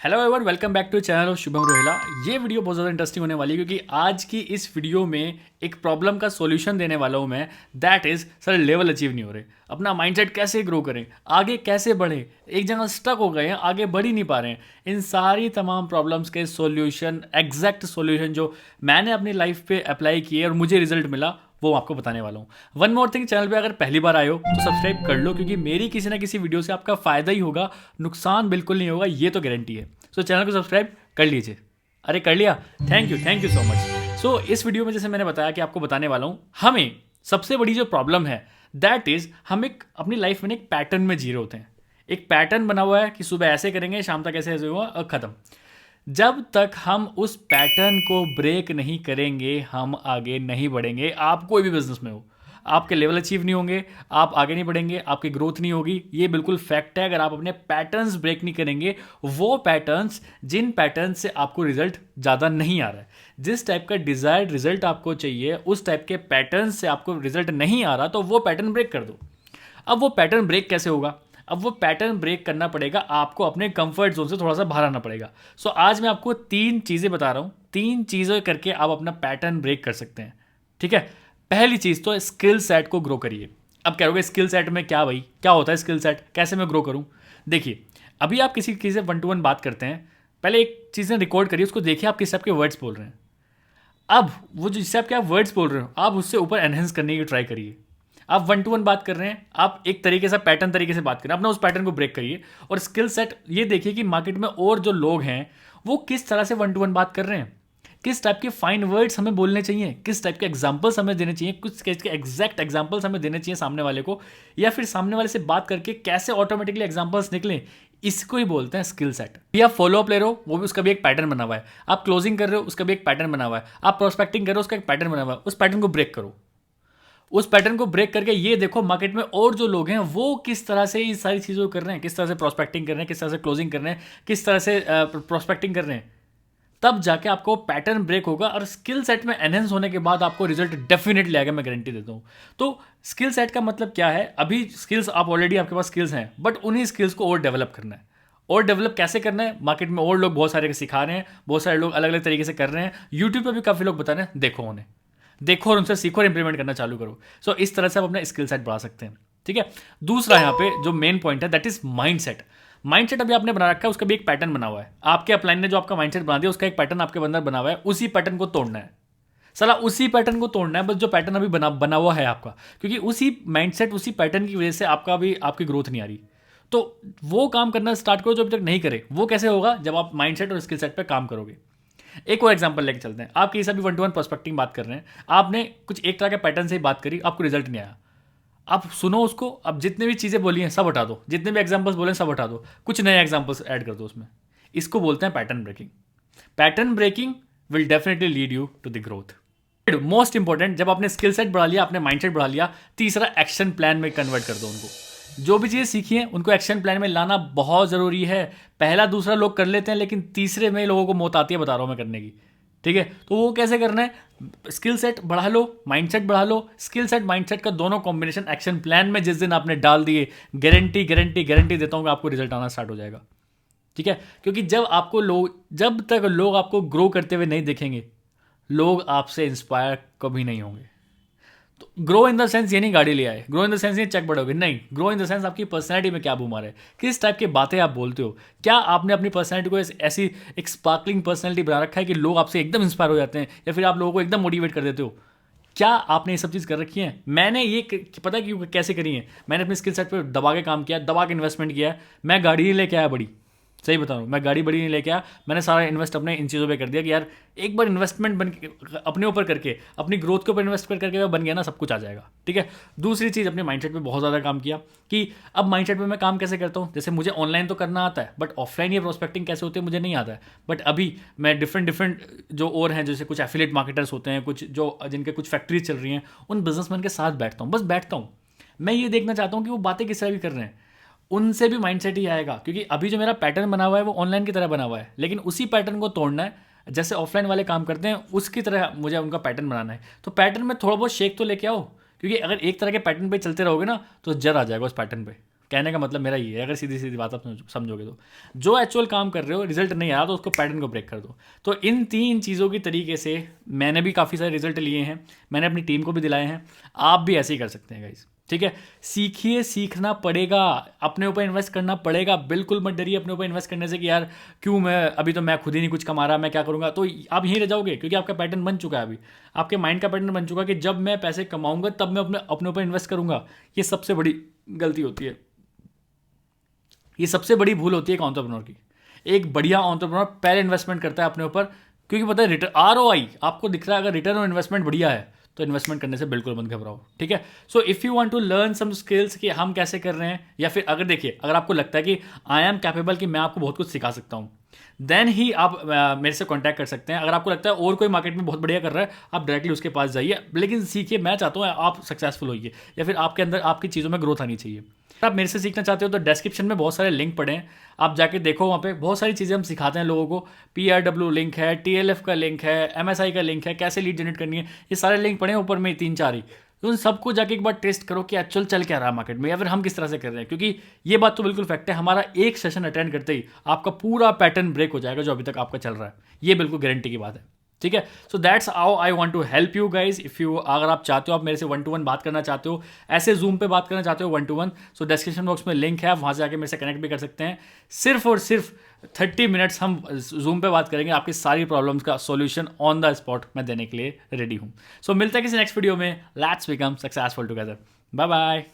Hello everyone, welcome back to channel of Shubham Rohila. ये video बहुत ज़्यादा इंटरेस्टिंग होने वाली है क्योंकि आज की इस वीडियो में एक प्रॉब्लम का सॉल्यूशन देने वाला हूँ मैं। That is sir level achieve नहीं हो रहे, अपना माइंडसेट कैसे ग्रो करें, आगे कैसे बढ़ें, एक जगह स्टक हो गए हैं, आगे बढ़ ही नहीं पा रहे हैं। इन सारी तमाम प्रॉब्लम्स के सॉल्यूशन, एग्जैक्ट सॉल्यूशन जो मैंने अपनी लाइफ पे अप्लाई किए और मुझे रिजल्ट मिला, वो आपको बताने वाला हूँ। वन मोर थिंग, चैनल पे अगर पहली बार आए हो तो सब्सक्राइब कर लो क्योंकि मेरी किसी ना किसी वीडियो से आपका फ़ायदा ही होगा, नुकसान बिल्कुल नहीं होगा, ये तो गारंटी है। सो चैनल को सब्सक्राइब कर लीजिए। अरे कर लिया, थैंक यू सो मच। सो इस वीडियो में जैसे मैंने बताया कि आपको बताने वाला हूँ, हमें सबसे बड़ी जो प्रॉब्लम है दैट इज़ हम एक अपनी लाइफ में एक पैटर्न में जी रहे होते हैं। एक पैटर्न बना हुआ है कि सुबह ऐसे करेंगे, शाम तक ऐसे ऐसे हुआ और ख़त्म। जब तक हम उस पैटर्न को ब्रेक नहीं करेंगे हम आगे नहीं बढ़ेंगे। आप कोई भी बिजनेस में हो, आपके लेवल अचीव नहीं होंगे, आप आगे नहीं बढ़ेंगे, आपकी ग्रोथ नहीं होगी। ये बिल्कुल फैक्ट है। अगर आप अपने पैटर्न्स ब्रेक नहीं करेंगे, वो पैटर्न्स जिन पैटर्न से आपको रिजल्ट ज़्यादा नहीं आ रहा है, जिस टाइप का डिज़ायर्ड रिजल्ट आपको चाहिए, उस टाइप के पैटर्न से आपको रिजल्ट नहीं आ रहा, तो वो पैटर्न ब्रेक कर दो। अब वो पैटर्न ब्रेक कैसे होगा? अब वो पैटर्न ब्रेक करना पड़ेगा आपको, अपने कंफर्ट जोन से थोड़ा सा बाहर आना पड़ेगा। सो आज मैं आपको 3 चीज़ें बता रहा हूँ। 3 चीज़ें करके आप अपना पैटर्न ब्रेक कर सकते हैं। ठीक है, पहली चीज़ तो स्किल सेट को ग्रो करिए। अब कह रहोगे स्किल सेट में क्या भाई, क्या होता है स्किल सेट, कैसे मैं ग्रो करूँ? देखिए, अभी आप किसी से 1 to 1 बात करते हैं, पहले एक चीज़ें रिकॉर्ड करिए, उसको देखिए आप किस टाइप के वर्ड्स बोल रहे हैं। अब वो जो जिससे आप क्या वर्ड्स बोल रहे हो, आप उससे ऊपर एनहेंस करने की ट्राई करिए। आप 1 to 1 बात कर रहे हैं, आप एक तरीके से पैटर्न तरीके से बात करें, अपना उस पैटर्न को ब्रेक करिए। और स्किल सेट ये देखिए कि मार्केट में और जो लोग हैं वो किस तरह से 1 to 1 बात कर रहे हैं, किस टाइप के फाइन वर्ड्स हमें बोलने चाहिए, किस टाइप के एग्जाम्पल्स हमें देने चाहिए, कुछ के एग्जैक्ट एग्जाम्पल्स हमें देने चाहिए सामने वाले को, या फिर सामने वाले से बात करके कैसे ऑटोमेटिकली एग्जाम्पल्स निकले। इसको ही बोलते हैं स्किल सेट। भी आप फॉलो अप ले रहे हो, वो भी उसका भी एक पैटर्न बना हुआ है। आप क्लोजिंग कर रहे हो, उसका भी एक पैटर्न बना हुआ है। आप प्रोस्पेक्टिंग कर रहे हो, उसका एक पैटर्न बना हुआ है। उस पैटर्न को ब्रेक करो। उस पैटर्न को ब्रेक करके ये देखो मार्केट में और जो लोग हैं वो किस तरह से ये सारी चीज़ों को कर रहे हैं, किस तरह से प्रोस्पेक्टिंग कर रहे हैं, किस तरह से क्लोजिंग कर रहे हैं, किस तरह से प्रोस्पेक्टिंग कर रहे हैं। तब जाके आपको पैटर्न ब्रेक होगा और स्किल सेट में एनहेंस होने के बाद आपको रिजल्ट डेफिनेटली आएगा, मैं गारंटी देता हूँ। तो स्किल सेट का मतलब क्या है? अभी स्किल्स आप ऑलरेडी आपके पास स्किल्स हैं, बट उन्हीं स्किल्स को और डेवलप करना है। और डेवलप कैसे करना है? मार्केट में और लोग बहुत सारे सिखा रहे हैं, बहुत सारे लोग अलग अलग तरीके से कर रहे हैं। यूट्यूब पर भी काफ़ी लोग बता रहे हैं, देखो उन्हें, देखो और उनसे सीखो और इंप्लीमेंट करना चालू करो। सो इस तरह से आप अपना स्किल सेट बढ़ा सकते हैं। ठीक है, दूसरा यहाँ पे जो मेन पॉइंट है that is mind set. Mind set अभी आपने बना रखा है, उसका भी एक पैटर्न बना हुआ है। आपके अपलाइन ने जो आपका माइंड सेट बना दिया, उसका एक पैटर्न आपके अंदर बना हुआ है। उसी पैटर्न को तोड़ना है, सला उसी पैटर्न को तोड़ना है, बस जो पैटर्न अभी बना हुआ है आपका, क्योंकि उसी माइंडसेट उसी पैटर्न की वजह से आपका भी आपकी ग्रोथ नहीं आ रही। तो वो काम करना स्टार्ट करो जो अभी तक नहीं करे। वो कैसे होगा? जब आप माइंडसेट और स्किल सेट पे काम करोगे। एक और एग्जांपल लेके चलते हैं। आप किसी से भी 1 to 1 पर्सपेक्टिव बात कर रहे हैं, आपने कुछ एक तरह के पैटर्न से ही बात करी, आपको रिजल्ट नहीं आया। आप सुनो उसको, अब जितने भी चीज़ें बोली हैं सब हटा दो, जितने भी एग्जांपल्स बोले हैं सब हटा दो, कुछ नए एग्जांपल्स ऐड कर दो उसमें। इसको बोलते हैं pattern breaking. Pattern breaking will definitely lead you to the growth. Most important, जब आपने स्किल सेट बढ़ा लिया, आपने माइंडसेट बढ़ा लिया, तीसरा एक्शन प्लान में कन्वर्ट कर दो उनको। जो भी चीज़ें सीखी हैं उनको एक्शन प्लान में लाना बहुत ज़रूरी है। पहला दूसरा लोग कर लेते हैं, लेकिन तीसरे में लोगों को मौत आती है, बता रहा हूँ मैं, करने की। ठीक है, तो वो कैसे करना है? स्किल सेट बढ़ा लो, माइंडसेट बढ़ा लो। स्किल सेट माइंडसेट का दोनों कॉम्बिनेशन एक्शन प्लान में जिस दिन आपने डाल दिए, गारंटी गारंटी गारंटी देता हूँ कि आपको रिजल्ट आना स्टार्ट हो जाएगा। ठीक है, क्योंकि जब तक लोग आपको ग्रो करते हुए नहीं देखेंगे, लोग आपसे इंस्पायर कभी नहीं होंगे। तो ग्रो इन द सेंस ये नहीं गाड़ी ले आए, ग्रो इन द सेंस ये चेक बढ़ोगे, नहीं। ग्रो इन द सेंस आपकी पर्सनैलिटी में क्या बूमर है, किस टाइप की बातें आप बोलते हो, क्या आपने अपनी पर्सनैलिटी को ऐसी एक स्पार्कलिंग पर्सनैलिटी बना रखा है कि लोग आपसे एकदम इंस्पायर हो जाते हैं, या फिर आप लोगों को एकदम मोटिवेट कर देते हो। क्या आपने ये सब चीज़ कर रखी है? मैंने ये पता क्यों कैसे करी है? मैंने अपने स्किल सेट पर दबा के काम किया, दबा के इन्वेस्टमेंट किया है। मैं गाड़ी नहीं लेके आया बड़ी, सही बता रहा हूँ, मैं गाड़ी बड़ी नहीं लेके आया। मैंने सारा इन्वेस्ट अपने इन चीज़ों पे कर दिया कि यार एक बार इन्वेस्टमेंट बन के अपने ऊपर करके, अपनी ग्रोथ के ऊपर इन्वेस्ट करके बन गया ना, सब कुछ आ जाएगा। ठीक है, दूसरी चीज़, अपने माइंडसेट पे बहुत ज़्यादा काम किया कि अब माइंडसेट पे मैं काम कैसे करता हूँ। जैसे मुझे ऑनलाइन तो करना आता है, बट ऑफलाइन ये प्रोस्पेक्टिंग कैसे होती है मुझे नहीं आता है। बट अभी मैं डिफरेंट जो और हैं, जैसे कुछ एफिलिएट मार्केटर्स होते हैं, कुछ जो जिनके कुछ फैक्ट्रीज चल रही हैं, उन बिजनेसमैन के साथ बैठता हूँ, बस बैठता हूँ। मैं ये देखना चाहता हूँ कि वो बातें किस तरह भी कर रहे हैं, उनसे भी माइंडसेट ही आएगा। क्योंकि अभी जो मेरा पैटर्न बना हुआ है वो ऑनलाइन की तरह बना हुआ है, लेकिन उसी पैटर्न को तोड़ना है। जैसे ऑफलाइन वाले काम करते हैं उसकी तरह मुझे उनका पैटर्न बनाना है। तो पैटर्न में थोड़ा बहुत शेक तो लेके आओ, क्योंकि अगर एक तरह के पैटर्न पे चलते रहोगे ना तो जर आ जाएगा उस पैटर्न पे। कहने का मतलब मेरा ये है, अगर सीधी सीधी बात आप समझोगे तो जो एक्चुअल काम कर रहे हो रिजल्ट नहीं आ रहा तो उसको पैटर्न को ब्रेक कर दो। तो इन 3 चीज़ों की तरीके से मैंने भी काफ़ी सारे रिजल्ट लिए हैं, मैंने अपनी टीम को भी दिलाए हैं, आप भी ऐसे ही कर सकते हैं गाइस। ठीक है, सीखिए, सीखना पड़ेगा, अपने ऊपर इन्वेस्ट करना पड़ेगा। बिल्कुल मत डरिए अपने ऊपर इन्वेस्ट करने से कि यार क्यों, मैं अभी तो मैं खुद ही नहीं कुछ कमा रहा, मैं क्या करूंगा। तो आप यहीं रह जाओगे, क्योंकि आपका पैटर्न बन चुका है, अभी आपके माइंड का पैटर्न बन चुका है कि जब मैं पैसे कमाऊंगा तब मैं अपने ऊपर इन्वेस्ट करूंगा। ये सबसे बड़ी गलती होती है, ये सबसे बड़ी भूल होती है एक एंटरप्रेन्योर की। एक बढ़िया एंटरप्रेन्योर पहले इन्वेस्टमेंट करता है अपने ऊपर, क्योंकि पता है रिटर्न ROI आपको दिख रहा है। अगर रिटर्न ऑन इन्वेस्टमेंट बढ़िया है तो इन्वेस्टमेंट करने से बिल्कुल मत घबराओ। ठीक है, so if you want to learn some skills कि हम कैसे कर रहे हैं, या फिर अगर देखिए अगर आपको लगता है कि आई एम कैपेबल कि मैं आपको बहुत कुछ सिखा सकता हूँ, देन ही आप मेरे से कांटेक्ट कर सकते हैं। अगर आपको लगता है और कोई मार्केट में बहुत बढ़िया कर रहा है, आप डायरेक्टली उसके पास जाइए, लेकिन सीखिए। मैं चाहता हूँ आप सक्सेसफुल होइए, या फिर आपके अंदर आपकी चीज़ों में ग्रोथ आनी चाहिए। अगर आप मेरे से सीखना चाहते हो तो डिस्क्रिप्शन में बहुत सारे लिंक पड़े हैं, आप जाके देखो, वहाँ पे बहुत सारी चीज़ें हम सिखाते हैं लोगों को। PRW लिंक है, TLF का लिंक है, MSI का लिंक है, कैसे लीड जनरेट करनी है, ये सारे लिंक पड़े हैं ऊपर में 3-4 ही। तो उन सबको जाके एक बार टेस्ट करो कि एक्चुअल चल क्या रहा है मार्केट में, या फिर हम किस तरह से कर रहे हैं। क्योंकि ये बात तो बिल्कुल फैक्ट है, हमारा एक सेशन अटेंड करते ही आपका पूरा पैटर्न ब्रेक हो जाएगा जो अभी तक आपका चल रहा है। ये बिल्कुल गारंटी की बात है। ठीक है, so that's how I want to help you guys. If you, अगर आप चाहते हो, आप मेरे से 1-to-1 बात करना चाहते हो, ऐसे जूम पे बात करना चाहते हो 1-to-1, सो डिस्क्रिप्शन बॉक्स में लिंक है, वहाँ से आके मेरे से कनेक्ट भी कर सकते हैं। सिर्फ और सिर्फ 30 मिनट्स हम जूम पे बात करेंगे, आपकी सारी प्रॉब्लम्स का सॉल्यूशन ऑन द स्पॉट मैं देने के लिए रेडी हूँ। सो मिलते हैं किसी नेक्स्ट वीडियो में। Let's become successful together. Bye bye.